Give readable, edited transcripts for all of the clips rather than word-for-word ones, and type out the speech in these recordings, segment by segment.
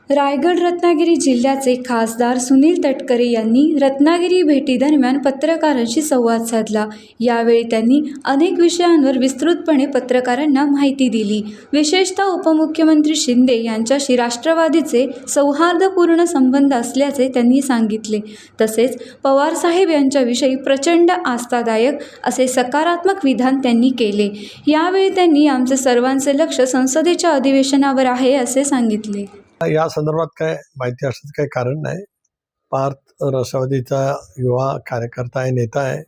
रायगड रत्नागिरी जिल्ह्याचे खासदार सुनील तटकरे यांनी रत्नागिरी भेटीदरम्यान पत्रकारांशी संवाद साधला. यावेळी त्यांनी अनेक विषयांवर विस्तृतपणे पत्रकारांना माहिती दिली. विशेषतः उपमुख्यमंत्री शिंदे यांच्याशी राष्ट्रवादीचे सौहार्दपूर्ण संबंध असल्याचे त्यांनी सांगितले. तसेच पवारसाहेब यांच्याविषयी प्रचंड आस्थादायक असे सकारात्मक विधान त्यांनी केले. यावेळी त्यांनी आमचे सर्वांचे लक्ष संसदेच्या अधिवेशनावर आहे असे सांगितले. या संदर्भात काय माहिती असण्याचं काही कारण नाही. पार्थ राष्ट्रवादीचा युवा कार्यकर्ता आहे, नेता आहे,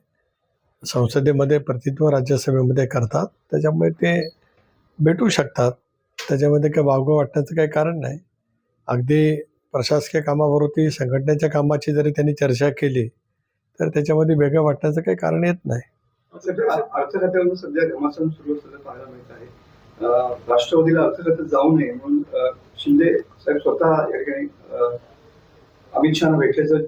संसदेमध्ये प्रतिनिधित्व राज्यसभेमध्ये करतात, त्याच्यामुळे ते भेटू शकतात. त्याच्यामध्ये काही वावगं वाटण्याचं काही कारण नाही. अगदी प्रशासकीय कामावरती संघटनेच्या कामाची जरी त्यांनी चर्चा केली तर त्याच्यामध्ये वेगळं वाटण्याचं काही कारण येत नाही. अर्थखात्यावर सध्या घमासान सुरू असल्याचं पाहायला मिळत आहे. राष्ट्रवादीला अर्थखात्यात जाऊ नये म्हणून शिंदे साहेब स्वतः या ठिकाणी अमित शहा भेटल्याचं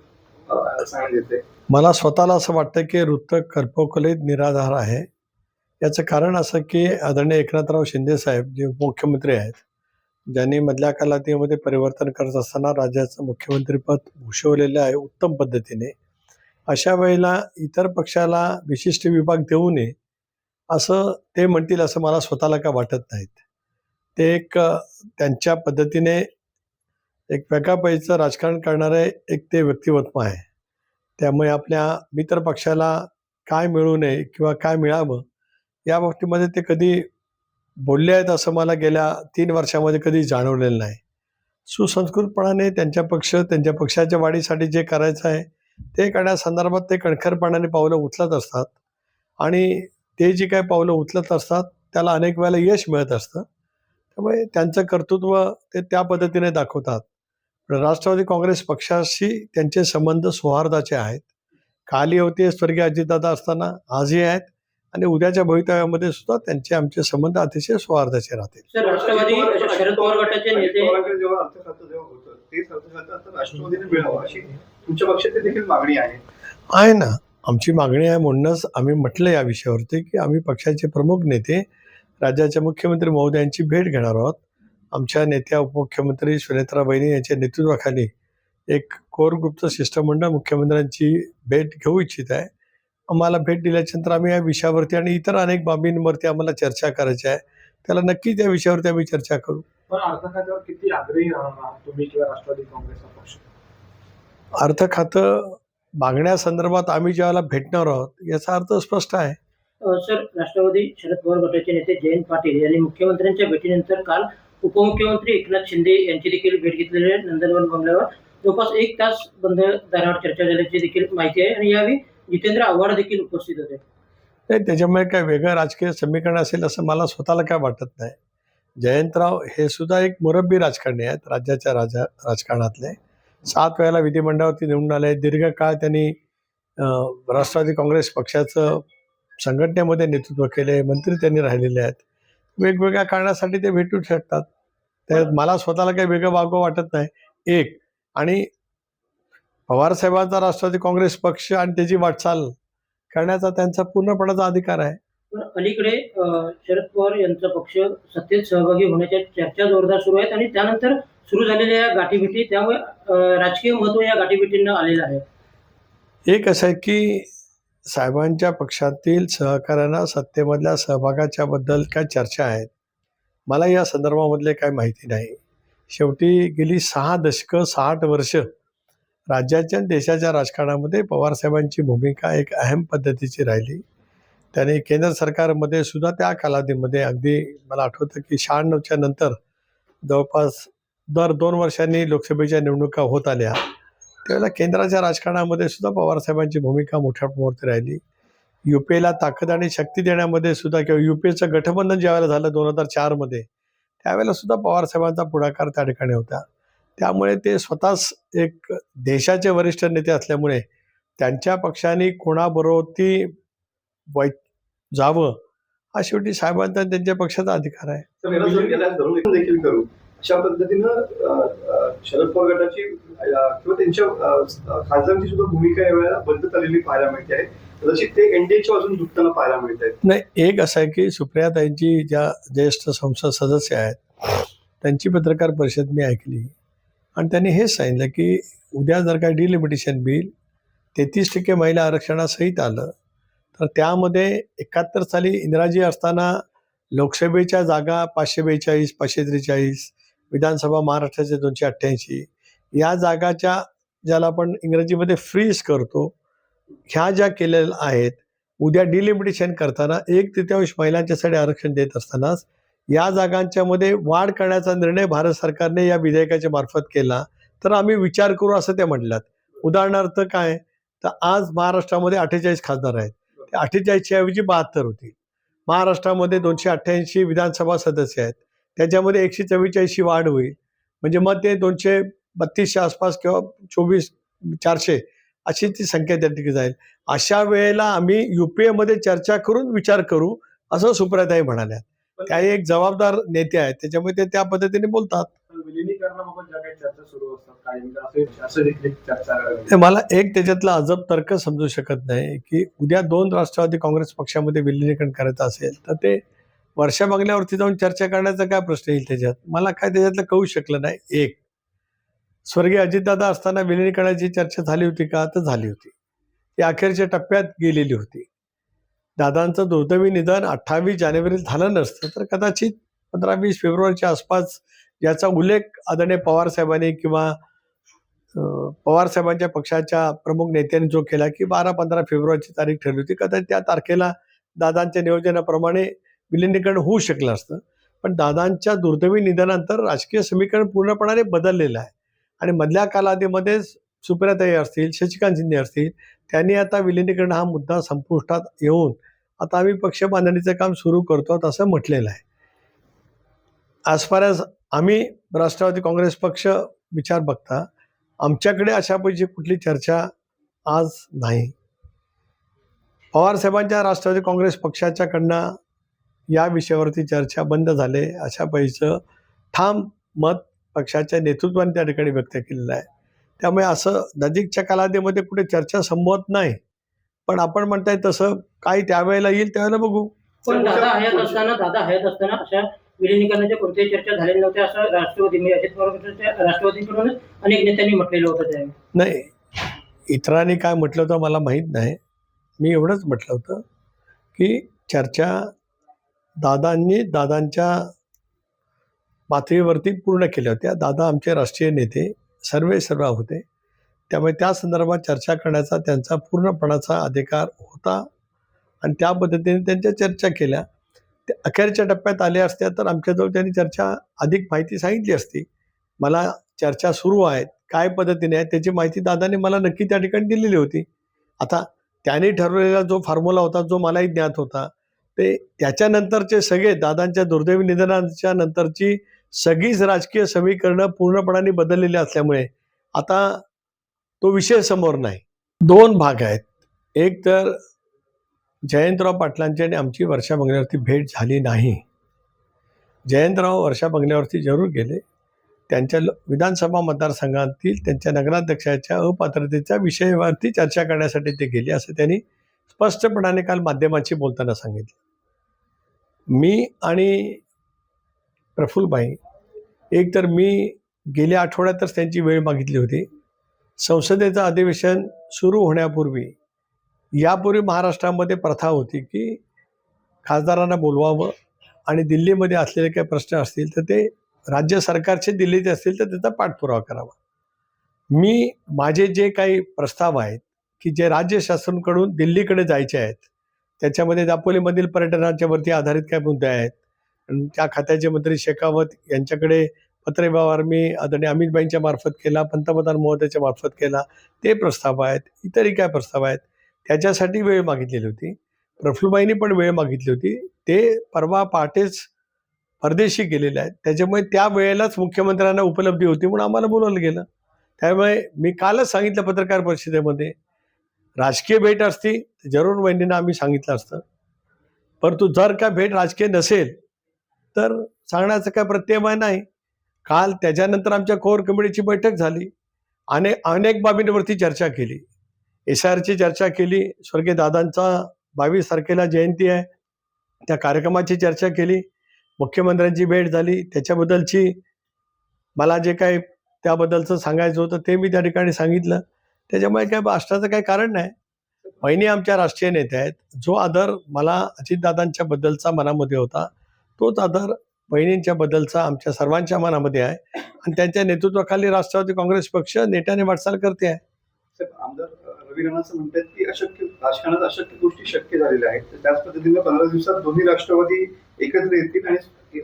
सांगण्यात येते. मला स्वतःला असं वाटतं की वृत्त कल्पकलित निराधार आहे. याचं कारण असं की आदरणीय एकनाथराव शिंदे साहेब जे उपमुख्यमंत्री आहेत, ज्यांनी मधल्या कालावधीमध्ये परिवर्तन करत असताना राज्याचं मुख्यमंत्रीपद भूषवलेलं आहे उत्तम पद्धतीने, अशा वेळेला इतर पक्षाला विशिष्ट विभाग देऊ नये असं ते म्हणतील असं मला स्वतःला का वाटत नाहीत. ते एक त्यांच्या पद्धतीने एक वेगळ्या पैचं राजकारण करणारे एक ते व्यक्तिमत्व आहे. त्यामुळे आपल्या मित्र पक्षाला काय मिळू नये किंवा काय मिळावं या बाबतीमध्ये ते कधी बोलले आहेत असं मला गेल्या 3 वर्षामध्ये कधी जाणवलेलं नाही. सुसंस्कृतपणाने त्यांच्या पक्षाच्या वाढीसाठी जे करायचं आहे ते करण्यासंदर्भात ते कणखरपणाने पावलं उचलत असतात आणि ते जी काय पावलं उचलत असतात त्याला अनेक वेळेला यश मिळत असतं. त्यामुळे त्यांचं कर्तृत्व ते त्या पद्धतीने दाखवतात. राष्ट्रवादी काँग्रेस पक्षाशी त्यांचे संबंध सौहार्दाचे आहेत. कालही होते स्वर्गीय अजितदादा असताना, आजही आहेत आणि उद्याच्या भवितव्यामध्ये सुद्धा त्यांचे आमचे संबंध अतिशय सौहार्दाचे राहतील. राष्ट्रवादी शरद पवार गटाचे नेते जेव्हा अर्थखातं जेव्हा होतं तेच अर्थखातं आता राष्ट्रवादीने मिळावं अशी तुमच्या पक्षाची देखील मागणी आहे ना. आमची मागणी आहे म्हणूनच आम्ही म्हटलं या विषयावरती की आम्ही पक्षाचे प्रमुख नेते राज्याच्या मुख्यमंत्री महोदयांची भेट घेणार आहोत. आमच्या नेत्या उपमुख्यमंत्री सुनेत्रा वहिनी यांच्या नेतृत्वाखाली एक कोर ग्रुपचं शिष्टमंडळ मुख्यमंत्र्यांची भेट घेऊ इच्छित आहे. आम्हाला भेट दिल्याच्यानंतर आम्ही या विषयावरती आणि इतर अनेक बाबींवरती आम्हाला चर्चा करायची आहे. त्याला नक्कीच या विषयावरती आम्ही चर्चा करू. पण अर्थखात्यावर किती आग्रही राहणार तुम्ही किंवा राष्ट्रवादी काँग्रेसचा पक्ष? अर्थ खातं मागण्यासंदर्भात आम्ही ज्यावेळेला भेटणार आहोत याचा अर्थ स्पष्ट आहे. सर, राष्ट्रवादी शरद पवार गटाचे नेते जयंत पाटील यांनी मुख्यमंत्र्यांच्या भेटीनंतर काल उपमुख्यमंत्री एकनाथ शिंदे यांची देखील भेट घेतलेली आहे. नंदनवन बंगल्यावर जवळपास 1 तास बंद दारावर चर्चा झाल्याची देखील माहिती आहे आणि यावेळी जितेंद्र आव्हाड देखील उपस्थित होते. नाही, त्याच्यामुळे काय वेगळं राजकीय समीकरण असेल असं मला स्वतःला काय वाटत नाही. जयंतराव हे सुद्धा एक मुरब्बी राजकारणी आहेत, राज्याच्या राजकारणातले. 7 वेळेला विधिमंडळावरती निवडून आले. दीर्घकाळ त्यांनी राष्ट्रवादी काँग्रेस पक्षाचं संघटनेमध्ये नेतृत्व केले, मंत्री त्यांनी राहिलेले आहेत. वेगवेगळ्या कारणासाठी ते भेटू शकतात. त्यात मला स्वतःला काही वेगळं वागवं वाटत नाही. एक आणि पवारसाहेबांचा राष्ट्रवादी काँग्रेस पक्ष आणि त्याची वाटचाल करण्याचा त्यांचा पूर्णपणाचा अधिकार आहे. पण अलीकडे शरद पवार यांचा पक्ष सत्तेत सहभागी होण्याच्या चर्चा जोरदार सुरू आहेत आणि त्यानंतर सुरू झालेल्या या गाठीभेटी, त्यामुळे राजकीय महत्त्व या गाठीभेटींना आलेलं आहे. एक असं आहे की साहेबांच्या पक्षातील सहकाऱ्यांना सत्तेमधल्या सहभागाच्या बद्दल काय चर्चा आहेत, मला या संदर्भामधले काय माहिती नाही. शेवटी गेली 6 दशकं 60 वर्ष राज्याच्या आणि देशाच्या राजकारणामध्ये पवारसाहेबांची भूमिका एक अहम पद्धतीची राहिली. त्याने केंद्र सरकारमध्ये सुद्धा त्या कालावधीमध्ये अगदी मला आठवतं की 96च्या नंतर जवळपास दर 2 वर्षांनी लोकसभेच्या निवडणुका होत आल्या. त्यावेळेला केंद्राच्या राजकारणामध्ये सुद्धा पवारसाहेबांची भूमिका मोठ्या प्रमाणात राहिली. युपीला ताकद आणि शक्ती देण्यामध्ये सुद्धा किंवा युपीचं गठबंधन ज्यावेळेला झालं 2004मध्ये, त्यावेळेला सुद्धा पवारसाहेबांचा पुढाकार त्या ठिकाणी होता. त्यामुळे ते स्वतःच एक देशाचे वरिष्ठ नेते असल्यामुळे त्यांच्या पक्षाने कोणाबरोबर जावं हा शेवटी साहेबांचा आणि त्यांच्या पक्षाचा अधिकार आहे. देखील करू अशा पद्धतीनं शरद पवार गटाची किंवा त्यांच्या खासदारांची सुद्धा भूमिका यावेळेला बदलत आलेली पाहायला मिळते आहे. कदाचित ते एनडीएच्या बाजून झुकताना पाहायला मिळत आहे. नाही, एक असं आहे की सुप्रियाताईंची ज्या ज्येष्ठ संसद सदस्य आहेत त्यांची पत्रकार परिषद मी ऐकली. आणि त्यांनी हेच सांगितलं की उद्या जर का डिलिमिटेशन बिल 33% महिला आरक्षणासहित आलं तर त्यामध्ये 71 साली इंदिराजी असताना लोकसभेच्या जागा 542, 543, विधानसभा महाराष्ट्राचे 288, या जागाच्या ज्याला आपण इंग्रजीमध्ये फ्रीज करतो, ह्या ज्या केलेल्या आहेत, उद्या डिलिमिटेशन करताना 1/3 महिलांच्यासाठी आरक्षण देत असतानाच या जागांच्या मध्ये वाढ करण्याचा निर्णय भारत सरकारने या विधेयकाच्या मार्फत केला तर आम्ही विचार करू असं त्या म्हटल्यात. उदाहरणार्थ काय, तर आज महाराष्ट्रामध्ये 48 खासदार आहेत, ते 48च्या ऐवजी 72 होतील. महाराष्ट्रामध्ये 288 विधानसभा सदस्य आहेत, त्याच्यामध्ये 144 वाढ होईल, म्हणजे मग ते 232च्या आसपास किंवा 400 अशी ती संख्या त्या ठिकाणी जाईल. अशा वेळेला आम्ही UPA चर्चा करून विचार करू असं सुप्रियाताई म्हणाल्या. त्या एक जबाबदार नेते आहेत, त्याच्यामुळे ते त्या पद्धतीने बोलतात. विलिनीकरणाबाबत ज्या काही चर्चा सुरू असतात काही म्हणजे असं देखील चर्चा ते मला एक त्याच्यातला अजब तर्क समजू शकत नाही की उद्या 2 राष्ट्रवादी काँग्रेस पक्षामध्ये विलिनीकरण करायचं असेल तर ते वर्षा बंगल्यावरती जाऊन चर्चा करण्याचा काय प्रश्न येईल त्याच्यात. मला काय त्याच्यातलं कळू शकलं नाही. एक, स्वर्गीय अजितदादा असताना विलिनीकरणाची चर्चा झाली होती का, तर झाली होती. ती अखेरच्या टप्प्यात गेलेली होती. दादांचं दुर्दैवी निधन 28 जानेवारीला झालं नसतं तर कदाचित 15-20 फेब्रुवारीच्या आसपास याचा उल्लेख आदरणीय पवारसाहेबांनी किंवा पवारसाहेबांच्या पक्षाच्या प्रमुख नेत्यांनी जो केला की 12-15 फेब्रुवारीची तारीख ठरली होती, कदाचित त्या तारखेला दादांच्या नियोजनाप्रमाणे विलिनीकरण होऊ शकलं असतं. पण दादांच्या दुर्दैवी निधनानंतर राजकीय समीकरण पूर्णपणाने बदललेलं आहे आणि मधल्या कालावधीमध्ये सुप्रियाताई असतील, शशिकांत शिंदे असतील, त्यांनी आता विलिनीकरण हा मुद्दा संपुष्टात येऊन आता आम्ही पक्ष बांधणीचं काम सुरू करतो असं म्हटलेलं आहे. ॲज फार ॲज आम्ही राष्ट्रवादी काँग्रेस पक्ष विचार बघता आमच्याकडे अशापैकी कुठली चर्चा आज नाही. पवारसाहेबांच्या राष्ट्रवादी काँग्रेस पक्षाच्याकडनं या विषयावरती चर्चा बंद झाले अशा पैचं ठाम मत पक्षाच्या नेतृत्वाने त्या ठिकाणी व्यक्त केलेलं आहे. त्यामुळे असं नजीकच्या कालावधीमध्ये कुठे चर्चा संभवत नाही. पण आपण म्हणताय तसं काही त्यावेळेला येईल त्यावेळेला बघू. पण दादा हयात असताना अशा विलिनीकरणाच्या कोणत्याही चर्चा झालेल्या नव्हत्या असं अजित पवार गटाच्या राष्ट्रवादीकडूनच अनेक नेत्यांनी म्हटलेलं होतं त्यावेळी. नाही, इतरांनी काय म्हटलं होतं मला माहीत नाही. मी एवढंच म्हटलं होतं की चर्चा दादांच्या पातळीवरती पूर्ण केल्या होत्या. दादा आमचे राष्ट्रीय नेते सर्व होते, त्यामुळे त्या संदर्भात चर्चा करण्याचा त्यांचा पूर्णपणाचा अधिकार होता आणि त्या पद्धतीने त्यांच्या चर्चा केल्या. ते अखेरच्या टप्प्यात आल्या असत्या तर आमच्याजवळ त्यांनी चर्चा अधिक माहिती सांगितली असती. मला चर्चा सुरू आहेत, काय पद्धतीने आहे त्याची माहिती दादांनी मला नक्की त्या ठिकाणी दिलेली होती. आता त्यांनी ठरवलेला जो फॉर्म्युला होता जो मलाही ज्ञात होता, ते त्याच्यानंतरचे सगळे दादांच्या दुर्दैवी निधनाच्या नंतरची सगळीच राजकीय समीकरणं पूर्णपणाने बदललेली असल्यामुळे आता तो विषय समोर नाही. 2 भाग आहेत. एक तर जयंतराव पाटलांची आणि आमची वर्षा बंगल्यावरती भेट झाली नाही. जयंतराव वर्षा बंगल्यावरती जरूर गेले. त्यांच्या विधानसभा मतदारसंघातील त्यांच्या नगराध्यक्षाच्या अपात्रतेच्या विषयावरती चर्चा करण्यासाठी ते गेले असं त्यांनी स्पष्टपणाने काल माध्यमांशी बोलताना सांगितलं. मी आणि प्रफुल्लबाई एक तर मी गेल्या आठवड्यातच त्यांची वेळ मागितली होती. संसदेचं अधिवेशन सुरू होण्यापूर्वी यापूर्वी महाराष्ट्रामध्ये प्रथा होती की खासदारांना बोलवावं आणि दिल्लीमध्ये असलेले काही प्रश्न असतील तर ते राज्य सरकारचे दिल्लीचे असतील तर त्याचा पाठपुरावा करावा. माझे जे काही प्रस्ताव आहेत की जे राज्य शासनाकडून दिल्लीकडे जायचे आहेत, त्याच्यामध्ये दापोलीमधील पर्यटनाच्यावरती आधारित काय मुद्दे आहेत आणि त्या खात्याचे मंत्री शेखावत यांच्याकडे पत्रव्यवहार मी आदरणीय अमितभाईंच्या मार्फत केला, पंतप्रधान महोदयाच्या मार्फत केला, ते प्रस्ताव आहेत. इतरही काय प्रस्ताव आहेत त्याच्यासाठी वेळ मागितलेली होती. प्रफुल्लबाईंनी पण वेळ मागितली होती. ते परवा पहाटेच परदेशी गेलेले आहेत, त्याच्यामुळे त्या वेळेलाच मुख्यमंत्र्यांना उपलब्धी होती म्हणून आम्हाला बोलावलं गेलं. त्यामुळे मी कालच सांगितलं पत्रकार परिषदेमध्ये, राजकीय भेट असती जरूर वहिनींना आम्ही सांगितलं असतं, परंतु जर का भेट राजकीय नसेल तर सांगण्याचं काय प्रत्यय नाही. काल त्याच्यानंतर आमच्या कोर कमिटीची बैठक झाली. अनेक बाबींवरती चर्चा केली. SIRची चर्चा केली. स्वर्गीय दादांचा 22 तारखेला जयंती आहे, त्या कार्यक्रमाची चर्चा केली. मुख्यमंत्र्यांची भेट झाली, त्याच्याबद्दलची मला जे काही त्याबद्दलचं सांगायचं होतं ते मी त्या ठिकाणी सांगितलं. त्याच्यामुळे काय भाषणाचं काही कारण नाही. वहिनी आमच्या राष्ट्रीय नेत्या आहेत. जो आदर मला अजितदादांच्या बद्दलचा मनामध्ये होता, तोच आदर बहिणींच्या बद्दलचा आमच्या सर्वांच्या मनामध्ये आहे आणि त्यांच्या नेतृत्वाखाली राष्ट्रवादी काँग्रेस पक्ष नेटाने वाटचाल करते आहे. साहेब, आमदार रवी राणा असं म्हणतात की अशक्य राजकारणात अशक्य गोष्टी शक्य झालेल्या आहेत. तर त्याच पद्धतीने 15 दिवसात दोन्ही राष्ट्रवादी एकत्र येतील आणि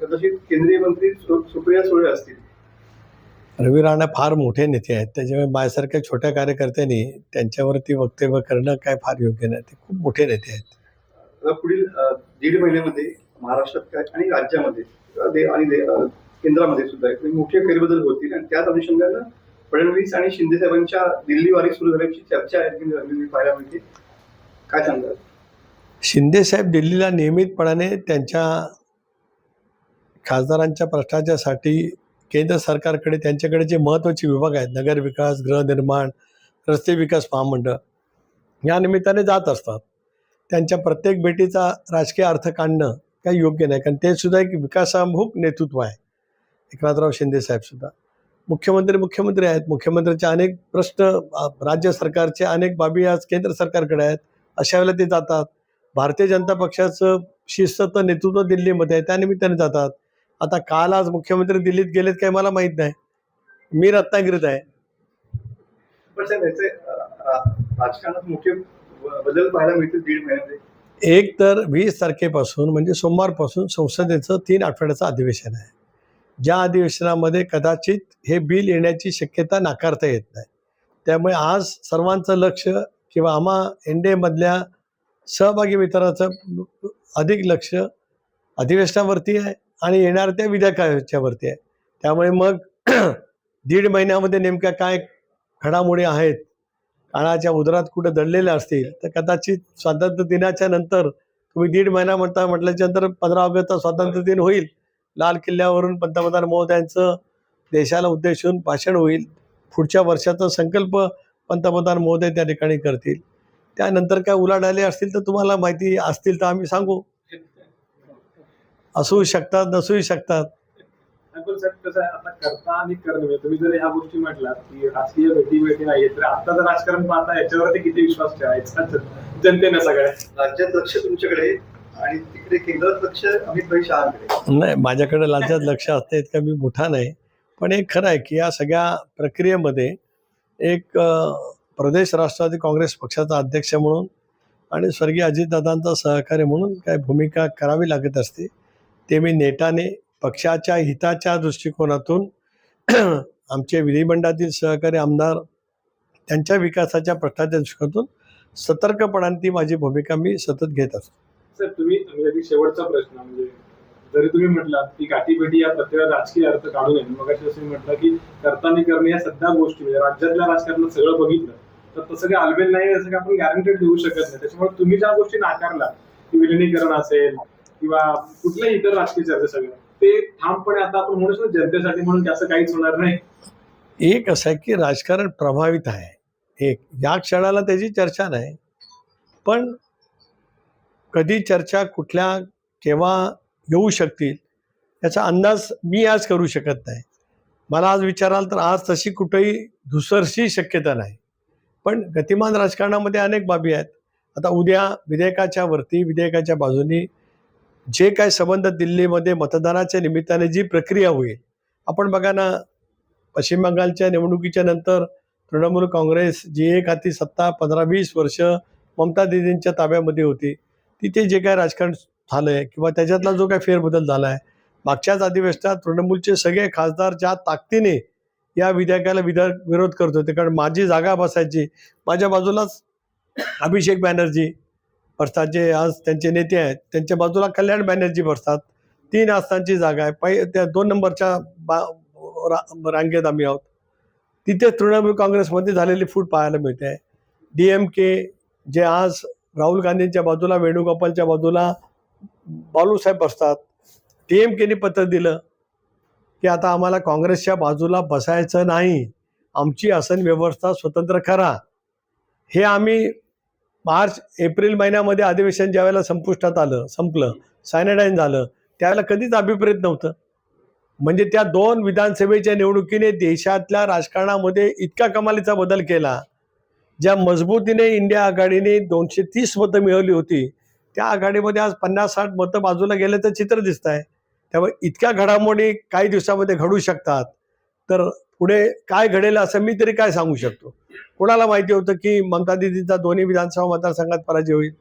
तसेच केंद्रीय मंत्री सुप्रिया सुळे असतील. रवी राणा फार मोठे नेते आहेत. त्याच्यामुळे माझ्यासारख्या छोट्या कार्यकर्त्यांनी त्यांच्यावरती वक्तव्य करणं काय फार योग्य नाही. ते खूप मोठे नेते आहेत. आता पुढील 1.5 महिन्यामध्ये महाराष्ट्रात आणि राज्यामध्ये केंद्रामध्ये सुद्धा मोठे फेरबदल होतील आणि त्याच अनुषंगानं फडणवीस आणि शिंदे साहेबांच्या दिल्ली वारी सुरू झाल्याची चर्चा आहे पाहायला मिळते. काय सांगाल? शिंदे साहेब दिल्लीला नियमितपणाने त्यांच्या खासदारांच्या प्रश्नाच्यासाठी केंद्र सरकारकडे त्यांच्याकडे जे महत्त्वाचे विभाग आहेत, नगर विकास, गृहनिर्माण, रस्ते विकास महामंडळ, या निमित्ताने जात असतात. त्यांच्या प्रत्येक भेटीचा राजकीय अर्थ काढणं काही योग्य नाही, कारण ते सुद्धा एक विकासाभिमुख नेतृत्व आहे. एकनाथराव शिंदे साहेबसुद्धा मुख्यमंत्री आहेत. मुख्यमंत्र्यांचे अनेक प्रश्न राज्य सरकारचे अनेक बाबी आज केंद्र सरकारकडे आहेत. अशा वेळेला ते जातात. भारतीय जनता पक्षाचं शिस्तचं नेतृत्व दिल्लीमध्ये आहे, त्यानिमित्ताने जातात. आता काल आज मुख्यमंत्री दिल्लीत गेलेत काय मला माहीत नाही. मी रत्नागिरीत आहे. पण साहेब, याचे राजकारणात मोठे बदल पाहायला मिळतील 1.5 महिन्यामध्ये. एक तर 20 तारखेपासून म्हणजे सोमवारपासून संसदेचं 3 आठवड्याचं अधिवेशन आहे. ज्या अधिवेशनामध्ये कदाचित हे बिल येण्याची शक्यता नाकारता येत नाही. त्यामुळे आज सर्वांचं लक्ष किंवा आम्हा एनडीएमधल्या सहभागी मित्राचं अधिक लक्ष अधिवेशनावरती आहे आणि येणाऱ्या त्या विधेयकाच्यावरती आहे. त्यामुळे मग 1.5 महिन्यामध्ये नेमक्या काय घडामोडी आहेत, काळाच्या उदरात कुठं दडलेल्या असतील, तर कदाचित स्वातंत्र्य दिनाच्या नंतर तुम्ही 1.5 महिना म्हटल्याच्यानंतर 15 ऑगस्टचा स्वातंत्र्य दिन होईल. लाल किल्ल्यावरून पंतप्रधान महोदयांचं देशाला उद्देशून भाषण होईल. पुढच्या वर्षाचा संकल्प पंतप्रधान महोदय त्या ठिकाणी करतील. त्यानंतर काय उलाढाले असतील तर तुम्हाला माहिती असतील तर आम्ही सांगू. असू शकतात, नसूही शकतात. पण साहेब कसं आहे, आता करता आणि करणं, तुम्ही जर ह्या गोष्टी म्हटलात की राजकीय भेटी नाहीये, तर आता जर राजकारण पाहता याच्यावरती किती विश्वास ठेवायचा जनतेनं सगळ्या राज्यात लक्ष तुमच्याकडे आणि तिकडे केंद्रात लक्ष अमित भाई शहांकडे. नाही, माझ्याकडे राज्यात लक्ष असतं इतका मी मोठा नाही. पण एक खरं आहे की या सगळ्या प्रक्रियेमध्ये एक प्रदेश राष्ट्रवादी काँग्रेस पक्षाचा अध्यक्ष म्हणून आणि स्वर्गीय अजितदादांचा सहकारी म्हणून काय भूमिका करावी लागत असते. ते मी नेटाने पक्षाच्या हिताच्या दृष्टिकोनातून आमचे विधिमंडळातील सहकारी आमदार त्यांच्या विकासाच्या प्रश्नाच्या दृष्टिकोनातून सतर्कपणाने ती माझी भूमिका मी सतत घेत असतो. सर, तुम्ही शेवटचा प्रश्न म्हणजे जरी तुम्ही म्हटलात की गाठीभेटी या प्रत्येक राजकीय अर्थ काढू नये, मग असं म्हटलं की करताना करणे या सध्या गोष्टी म्हणजे राज्यातल्या राजकारणात सगळं बघितलं तर तसं काही आलबेल नाही असं काही आपण गॅरंटेड देऊ शकत नाही. त्याच्यामुळे तुम्ही ज्या गोष्टी नाकारला की विलिनीकरण असेल किंवा कुठल्याही इतर राजकीय चर्चा सगळं ते ठामपणे आता आपण म्हणू शकतो जनतेसाठी म्हणून त्याचं काहीच होणार नाही. एक असं आहे की राजकारण प्रभावित आहे. एक या क्षणाला त्याची चर्चा नाही, पण कधी चर्चा कुठल्या केव्हा येऊ शकतील याचा अंदाज मी आज करू शकत नाही. मला आज विचाराल तर आज तशी कुठेही धुसरशी शक्यता नाही. पण गतिमान राजकारणामध्ये अनेक बाबी आहेत. आता उद्या विधेयकाच्या बाजूनी जे काय संबंध दिल्लीमध्ये मतदानाच्या निमित्ताने जी प्रक्रिया होईल, आपण बघा ना, पश्चिम बंगालच्या निवडणुकीच्या नंतर तृणमूल काँग्रेस जी एक हाती सत्ता 15-20 वर्ष ममता दीदींच्या ताब्यामध्ये होती, तिथे जे काय राजकारण झालं आहे किंवा त्याच्यातला जो काय फेरबदल झाला आहे, मागच्याच अधिवेशनात तृणमूलचे सगळे खासदार ज्या ताकदीने या विधेयकाला विरोध करत होते, कारण माझी जागा बसायची. माझ्या बाजूलाच अभिषेक बॅनर्जी बसतात, जे आज त्यांचे नेते आहेत. त्यांच्या बाजूला कल्याण बॅनर्जी बसतात. 3 आसनांची जागा आहे. त्या 2 नंबरच्या रांगेत आम्ही आहोत. तिथे तृणमूल काँग्रेसमध्ये झालेली फूट पाहायला मिळते आहे. DMK जे आज राहुल गांधींच्या बाजूला, वेणुगोपालच्या बाजूला बालूसाहेब बसतात. DMKने पत्र दिलं की आता आम्हाला काँग्रेसच्या बाजूला बसायचं नाही, आमची आसन व्यवस्था स्वतंत्र करा. हे आम्ही मार्च-एप्रिल महिन्यामध्ये अधिवेशन ज्यावेळेला संपुष्टात आलं, संपलं, सायनाडाईन झालं, त्यावेळेला कधीच अभिप्रेत नव्हतं. म्हणजे त्या 2 विधानसभेच्या निवडणुकीने देशातल्या राजकारणामध्ये इतका कमालीचा बदल केला. ज्या मजबूतीने इंडिया आघाडीने 230 मतं मिळवली होती, त्या आघाडीमध्ये आज 50-60 मतं बाजूला गेल्याचं चित्र दिसत आहे. त्यामुळे इतक्या घडामोडी काही दिवसामध्ये घडू शकतात. तर पुढे काय घडेल असं मी तरी काय सांगू शकतो. कोणाला माहिती होतं की ममता दीदींचा दोन्ही विधानसभा मतदारसंघात पराजय होईल.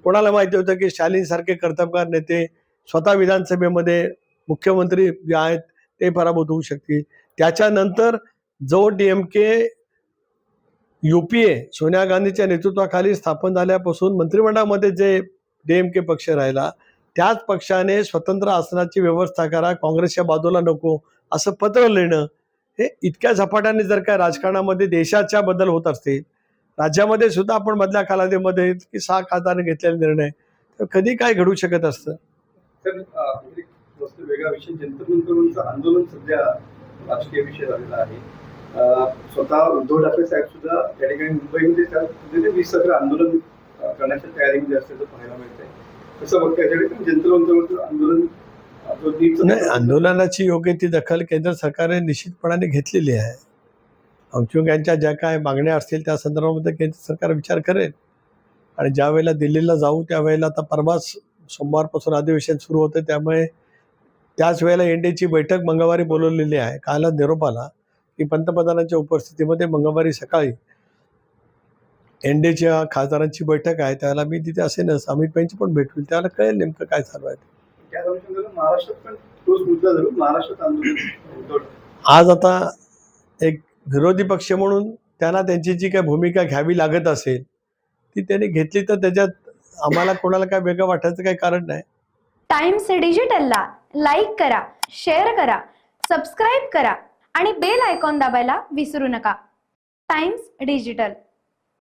कोणाला माहिती होतं की स्टॅलिनसारखे कर्तबगार नेते स्वतः विधानसभेमध्ये मुख्यमंत्री जे आहेत ते पराभूत होऊ शकतील. त्याच्यानंतर जो DMK UPA सोनिया गांधीच्या नेतृत्वाखाली स्थापन झाल्यापासून मंत्रिमंडळामध्ये जे DMK पक्ष राहिला, त्याच पक्षाने स्वतंत्र आसनाची व्यवस्था करा, काँग्रेसच्या बाजूला नको असं पत्र लिहिणं, हे इतक्या झपाट्याने जर काय राजकारणामध्ये देशाच्या बदल होत असतील, राज्यामध्ये सुद्धा आपण मधल्या कालावधीमध्ये की 6 खासदारांनी घेतलेले निर्णय, तर कधी काय घडू शकत असतं. तर एक वस्तू वेगळा विषय जंतर मंतरचं आंदोलन सध्या राजकीय विषय झालेला आहे. स्वतः उद्धव ठाकरे साहेब सुद्धा त्या ठिकाणी मुंबईमध्ये त्या 20 आंदोलन करण्याच्या तयारीमध्ये असल्याचं पाहायला मिळतंय. कसं बघताय याच्याकडे जंतर मंतरचं आंदोलन नाही, आंदोलनाची योग्य ती दखल केंद्र सरकारने निश्चितपणाने घेतलेली आहे. अंशुक यांच्या ज्या काय मागण्या असतील त्या संदर्भामध्ये केंद्र सरकार विचार करेल. आणि ज्या वेळेला दिल्लीला जाऊ त्यावेळेला आता परवाच सोमवारपासून अधिवेशन सुरू होतं, त्यामुळे त्याच वेळेला एनडीची बैठक मंगळवारी बोलवलेली आहे. कालच निरोप आला की पंतप्रधानांच्या उपस्थितीमध्ये मंगळवारी सकाळी एनडीच्या खासदारांची बैठक आहे. त्याला मी तिथे असेनच, अमित भाईंची पण भेट होईल, त्याला कळेल नेमकं काय चालू आहे. त्या अनुषंगाने महाराष्ट्रात पण तोच मुद्दा धरून महाराष्ट्रात आंदोलन आज आता एक विरोधी पक्ष म्हणून त्यांना त्यांची जी काही भूमिका घ्यावी लागत असेल ती त्यांनी घेतली, तर त्याच्यात आम्हाला कोणाला काय वेगळं वाटायचं काही कारण नाही. टाइम्स डिजिटलला लाईक करा, शेअर करा, सबस्क्राईब करा आणि बेल आयकॉन दाबायला विसरू नका. Times digital.